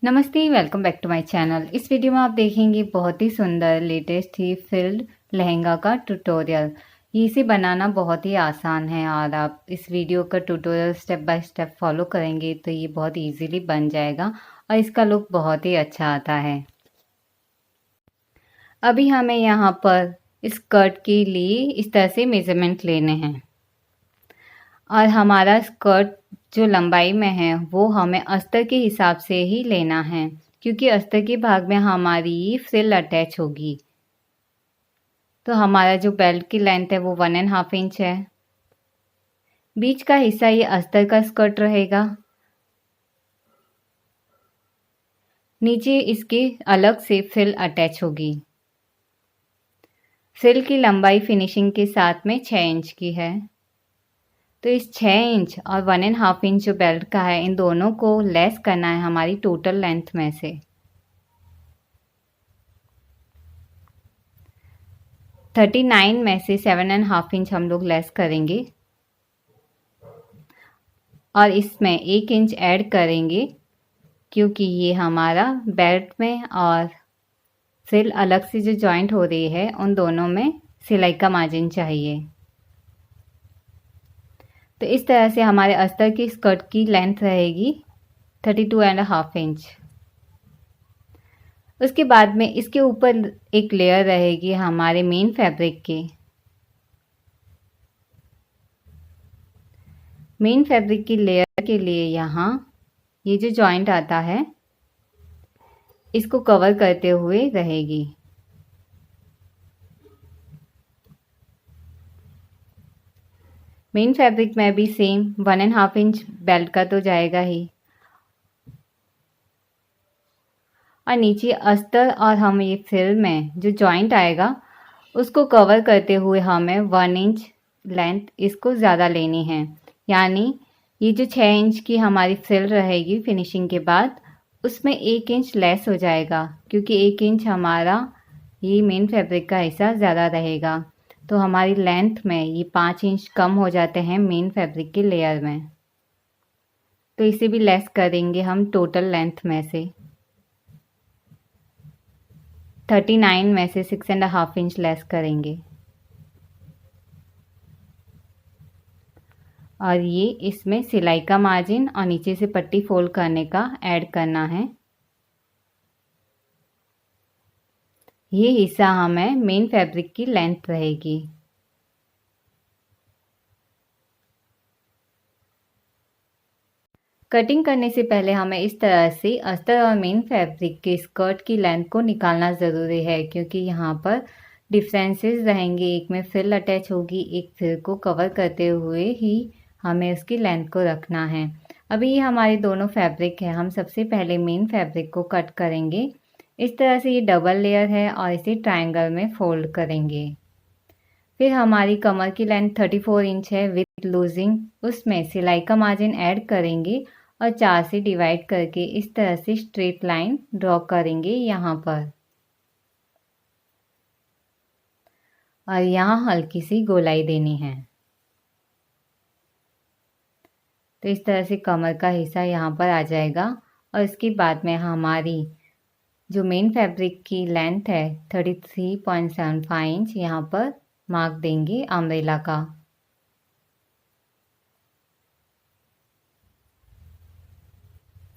नमस्ते, welcome back to my channel. इस video में आप देखेंगे बहुत ही सुंदर लेटेस्ट ही फिल्ड लहंगा का ट्यूटोरियल। इसे बनाना बहुत ही आसान है और आप इस वीडियो का tutorial step by step follow करेंगे तो ये बहुत इजीली बन जाएगा और इसका लुक बहुत ही अच्छा आता है। अभी हमें यहाँ पर इस स्कर्ट के लिए इस तरह से मेजरमेंट लेने हैं और हमारा स्कर्ट जो लंबाई में है वो हमें अस्तर के हिसाब से ही लेना है, क्योंकि अस्तर के भाग में हमारी फ्रिल अटैच होगी। तो हमारा जो बेल्ट की लेंथ है वो 1.5 इंच है। बीच का हिस्सा ये अस्तर का स्कर्ट रहेगा। नीचे इसके अलग से फ्रिल अटैच होगी। फ्रिल की लंबाई फिनिशिंग के साथ में 6 इंच की है। तो इस 6 इंच और 1.5 इंच जो बेल्ट का है, इन दोनों को लेस करना है हमारी टोटल लेंथ में से। 39 में से 7.5 इंच हम लोग लेस करेंगे और इसमें 1 इंच ऐड करेंगे, क्योंकि ये हमारा बेल्ट में और फ्रिल अलग से जो जॉइंट हो रही है उन दोनों में सिलाई का मार्जिन चाहिए। तो इस तरह से हमारे अस्तर की स्कर्ट की लेंथ रहेगी 32.5 इंच। उसके बाद में इसके ऊपर एक लेयर रहेगी हमारे मेन फैब्रिक की। मेन फैब्रिक की लेयर के लिए यहाँ ये जो जॉइंट आता है इसको कवर करते हुए रहेगी। मेन फैब्रिक में भी सेम 1.5 इंच बेल्ट का तो जाएगा ही, और नीचे अस्तर और हम ये फ्रिल में जो जॉइंट आएगा उसको कवर करते हुए हमें 1 इंच लेंथ इसको ज़्यादा लेनी है। यानी ये जो 6 इंच की हमारी फ्रिल रहेगी फिनिशिंग के बाद, उसमें 1 इंच लेस हो जाएगा, क्योंकि 1 इंच हमारा ये मेन फैब्रिक का हिस्सा ज़्यादा रहेगा। तो हमारी लेंथ में ये 5 इंच कम हो जाते हैं मेन फैब्रिक की लेयर में। तो इसे भी लेस करेंगे हम टोटल लेंथ में से। 39 में से 6.5 इंच लेस करेंगे और ये इसमें सिलाई का मार्जिन और नीचे से पट्टी फोल्ड करने का ऐड करना है। ये हिस्सा हमें मेन फैब्रिक की लेंथ रहेगी। कटिंग करने से पहले हमें इस तरह से अस्तर और मेन फैब्रिक के स्कर्ट की लेंथ को निकालना ज़रूरी है, क्योंकि यहाँ पर डिफरेंसेस रहेंगे। एक में फ्रिल अटैच होगी, एक फ्रिल को कवर करते हुए ही हमें उसकी लेंथ को रखना है। अभी ये हमारे दोनों फैब्रिक है। हम सबसे पहले मेन फैब्रिक को कट करेंगे। इस तरह से ये डबल लेयर है और इसे ट्रायंगल में फोल्ड करेंगे। फिर हमारी कमर की लेंथ 34 इंच है विथ लूजिंग, उसमें सिलाई का मार्जिन ऐड करेंगे और 4 से डिवाइड करके इस तरह से स्ट्रेट लाइन ड्रॉ करेंगे यहाँ पर, और यहाँ हल्की सी गोलाई देनी है। तो इस तरह से कमर का हिस्सा यहाँ पर आ जाएगा और इसके बाद में हमारी जो मेन फैब्रिक की लेंथ है 33.75 इंच यहाँ पर मार्क देंगे अम्ब्रेला का।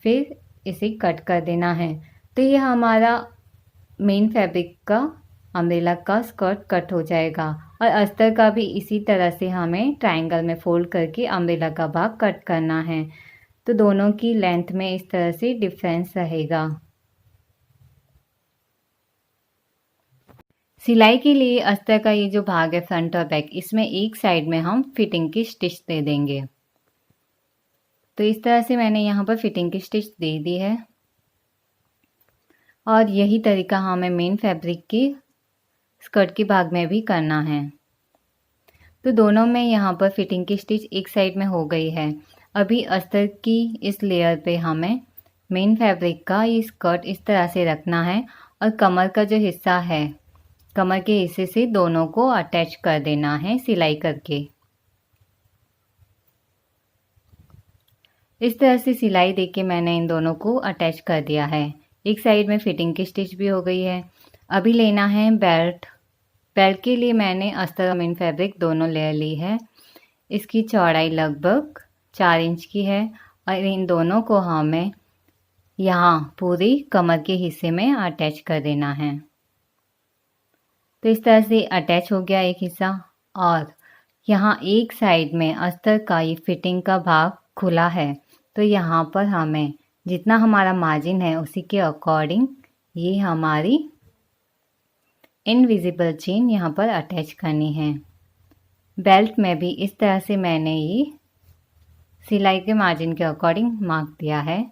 फिर इसे कट कर देना है। तो ये हमारा मेन फैब्रिक का अम्ब्रेला का स्कर्ट कट हो जाएगा और अस्तर का भी इसी तरह से हमें ट्रायंगल में फोल्ड करके अम्ब्रेला का भाग कट करना है। तो दोनों की लेंथ में इस तरह से डिफरेंस रहेगा। सिलाई के लिए अस्तर का ये जो भाग है फ्रंट और बैक, इसमें एक साइड में हम फिटिंग की स्टिच दे देंगे। तो इस तरह से मैंने यहाँ पर फिटिंग की स्टिच दे दी है और यही तरीका हमें मेन फैब्रिक की स्कर्ट के भाग में भी करना है। तो दोनों में यहाँ पर फिटिंग की स्टिच एक साइड में हो गई है। अभी अस्तर की इस लेयर पे हमें मेन फैब्रिक का ये स्कर्ट इस तरह से रखना है और कमर का जो हिस्सा है, कमर के हिस्से से दोनों को अटैच कर देना है सिलाई करके। इस तरह से सिलाई देके मैंने इन दोनों को अटैच कर दिया है। एक साइड में फिटिंग की स्टिच भी हो गई है। अभी लेना है बेल्ट। बेल्ट के लिए मैंने अस्तर और मेन फैब्रिक दोनों लेयर ली है। इसकी चौड़ाई लगभग 4 इंच की है और इन दोनों को हमें यहाँ पूरी कमर के हिस्से में अटैच कर देना है। तो इस तरह से अटैच हो गया एक हिस्सा और यहाँ एक साइड में अस्तर का ये फिटिंग का भाग खुला है, तो यहाँ पर हमें जितना हमारा मार्जिन है उसी के अकॉर्डिंग ये हमारी इनविजिबल चेन यहाँ पर अटैच करनी है। बेल्ट में भी इस तरह से मैंने ये सिलाई के मार्जिन के अकॉर्डिंग मार्क दिया है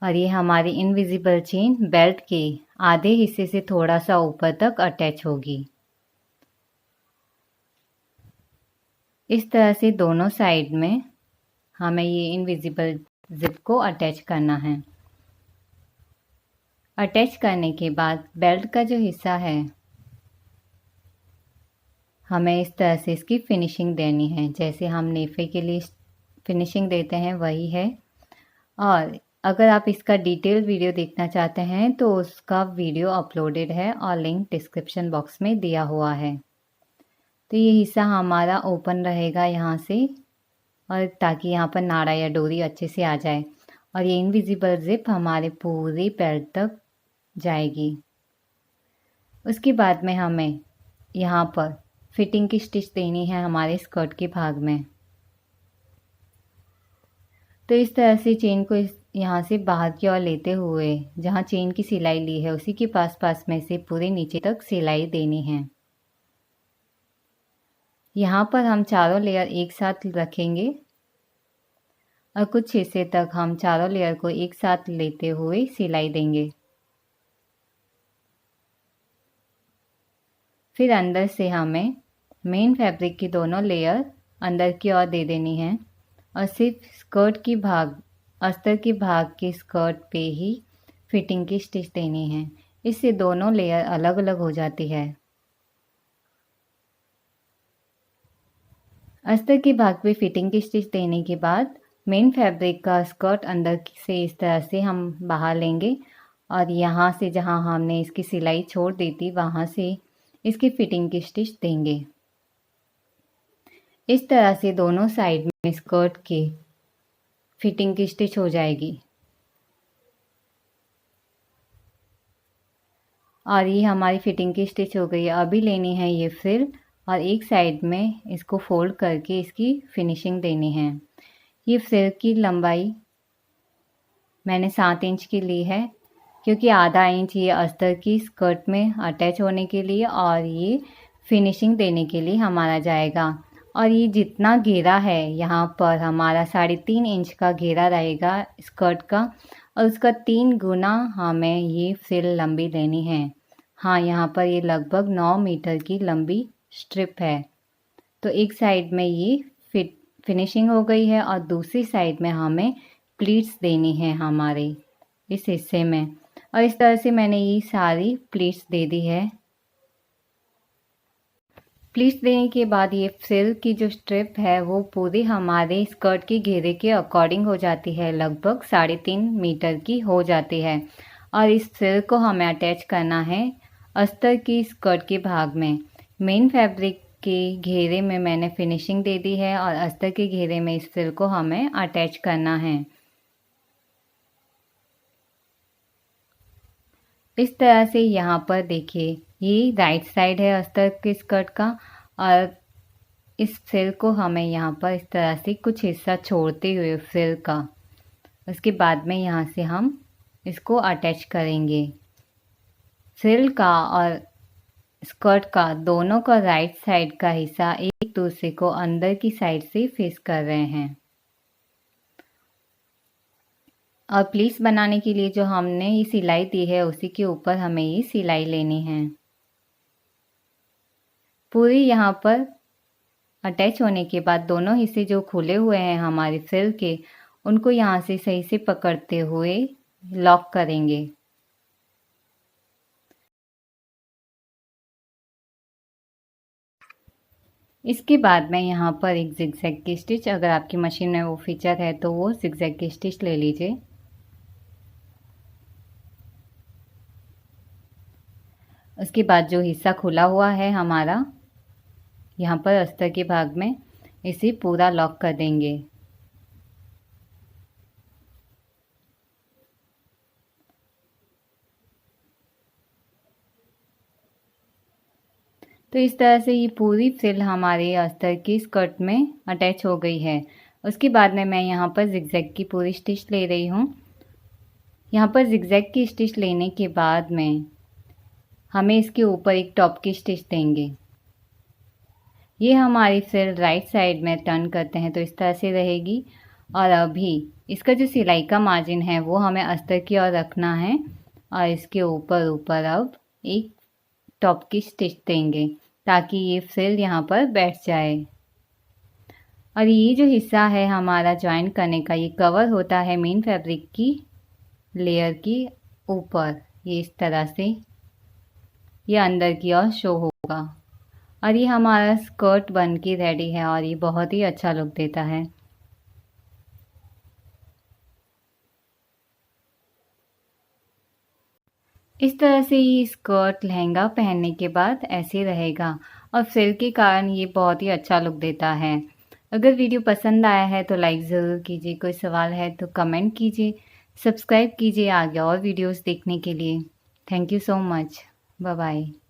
और ये हमारी इनविजिबल चेन बेल्ट के आधे हिस्से से थोड़ा सा ऊपर तक अटैच होगी। इस तरह से दोनों साइड में हमें ये इनविजिबल जिप को अटैच करना है। अटैच करने के बाद बेल्ट का जो हिस्सा है हमें इस तरह से इसकी फिनिशिंग देनी है, जैसे हम नेफे के लिए फिनिशिंग देते हैं वही है। और अगर आप इसका डिटेल वीडियो देखना चाहते हैं तो उसका वीडियो अपलोडेड है और लिंक डिस्क्रिप्शन बॉक्स में दिया हुआ है। तो ये हिस्सा हमारा ओपन रहेगा यहाँ से, और ताकि यहाँ पर नाड़ा या डोरी अच्छे से आ जाए, और ये इनविजिबल जिप हमारे पूरे बेल्ट तक जाएगी। उसके बाद में हमें यहाँ पर फिटिंग की स्टिच देनी है हमारे स्कर्ट के भाग में। तो इस तरह से चेन को यहाँ से बाहर की ओर लेते हुए जहाँ चेन की सिलाई ली है उसी के पास में से पूरे नीचे तक सिलाई देनी है। यहाँ पर हम चारों लेयर एक साथ रखेंगे और कुछ हिस्से तक हम चारों लेयर को एक साथ लेते हुए सिलाई देंगे। फिर अंदर से हमें मेन फैब्रिक की दोनों लेयर अंदर की ओर दे देनी है और सिर्फ स्कर्ट की भाग अस्तर के भाग के स्कर्ट पे ही फिटिंग की स्टिच देनी है। इससे दोनों लेयर अलग अलग हो जाती है। अस्तर के भाग पे फिटिंग की स्टिच देने के बाद मेन फैब्रिक का स्कर्ट अंदर से इस तरह से हम बाहर लेंगे और यहाँ से जहाँ हमने इसकी सिलाई छोड़ दी थी वहाँ से इसकी फिटिंग की स्टिच देंगे। इस तरह से दोनों साइड में स्कर्ट की फिटिंग की स्टिच हो जाएगी। और ये हमारी फिटिंग की स्टिच हो गई है। अभी लेनी है ये फ्रिल और एक साइड में इसको फोल्ड करके इसकी फिनिशिंग देनी है। ये फ्रिल की लंबाई मैंने 7 इंच की ली है, क्योंकि आधा इंच ये अस्तर की स्कर्ट में अटैच होने के लिए और ये फिनिशिंग देने के लिए हमारा जाएगा। और ये जितना घेरा है यहाँ पर हमारा 3.5 इंच का घेरा रहेगा स्कर्ट का, और उसका 3 गुना हमें ये फ्रिल लंबी लेनी है। हाँ, यहाँ पर ये लगभग 9 मीटर की लंबी स्ट्रिप है। तो एक साइड में ये फिनिशिंग हो गई है और दूसरी साइड में हमें प्लीट्स देनी है हमारे इस हिस्से में, और इस तरह से मैंने ये सारी प्लीट्स दे दी है। प्लीट्स देने के बाद ये फ्रिल की जो स्ट्रिप है वो पूरी हमारे स्कर्ट के घेरे के अकॉर्डिंग हो जाती है, लगभग 3.5 मीटर की हो जाती है। और इस फ्रिल को हमें अटैच करना है अस्तर की स्कर्ट के भाग में। मेन फैब्रिक के घेरे में मैंने फिनिशिंग दे दी है और अस्तर के घेरे में इस फ्रिल को हमें अटैच करना है। इस तरह से यहाँ पर देखिए ये राइट साइड है अस्तर के स्कर्ट का, और इस फ्रिल को हमें यहाँ पर इस तरह से कुछ हिस्सा छोड़ते हुए फ्रिल का, उसके बाद में यहाँ से हम इसको अटैच करेंगे। फ्रिल का और स्कर्ट का दोनों का राइट साइड का हिस्सा एक दूसरे को अंदर की साइड से फेस कर रहे हैं। और प्लीट्स बनाने के लिए जो हमने ये सिलाई दी है उसी के ऊपर हमें ये सिलाई लेनी है। पूरी यहाँ पर अटैच होने के बाद दोनों हिस्से जो खुले हुए हैं हमारे फ्रिल के, उनको यहाँ से सही से पकड़ते हुए लॉक करेंगे। इसके बाद में यहाँ पर एक जिगजैग की स्टिच, अगर आपकी मशीन में वो फीचर है तो वो जिगजैग की स्टिच ले लीजिए। उसके बाद जो हिस्सा खुला हुआ है हमारा, यहाँ पर अस्तर के भाग में, इसे पूरा लॉक कर देंगे। तो इस तरह से ये पूरी फ्रिल हमारे अस्तर की स्कर्ट में अटैच हो गई है। उसके बाद में मैं यहाँ पर जिगजैग की पूरी स्टिच ले रही हूँ। यहाँ पर जिगजैग की स्टिच लेने के बाद में हमें इसके ऊपर एक टॉप की स्टिच देंगे। ये हमारी फ्रिल राइट साइड में टर्न करते हैं तो इस तरह से रहेगी। और अभी इसका जो सिलाई का मार्जिन है वो हमें अस्तर की ओर रखना है और इसके ऊपर अब एक टॉप की स्टिच देंगे ताकि ये फ्रिल यहाँ पर बैठ जाए। और ये जो हिस्सा है हमारा जॉइन करने का, ये कवर होता है मेन फैब्रिक की लेयर की ऊपर। ये इस तरह से ये अंदर की ओर शो होगा और ये हमारा स्कर्ट बन के रेडी है और ये बहुत ही अच्छा लुक देता है। इस तरह से ये स्कर्ट लहंगा पहनने के बाद ऐसे रहेगा और फ्रिल के कारण ये बहुत ही अच्छा लुक देता है। अगर वीडियो पसंद आया है तो लाइक ज़रूर कीजिए, कोई सवाल है तो कमेंट कीजिए, सब्सक्राइब कीजिए आगे और वीडियोस देखने के लिए। Thank you so much. Bye bye.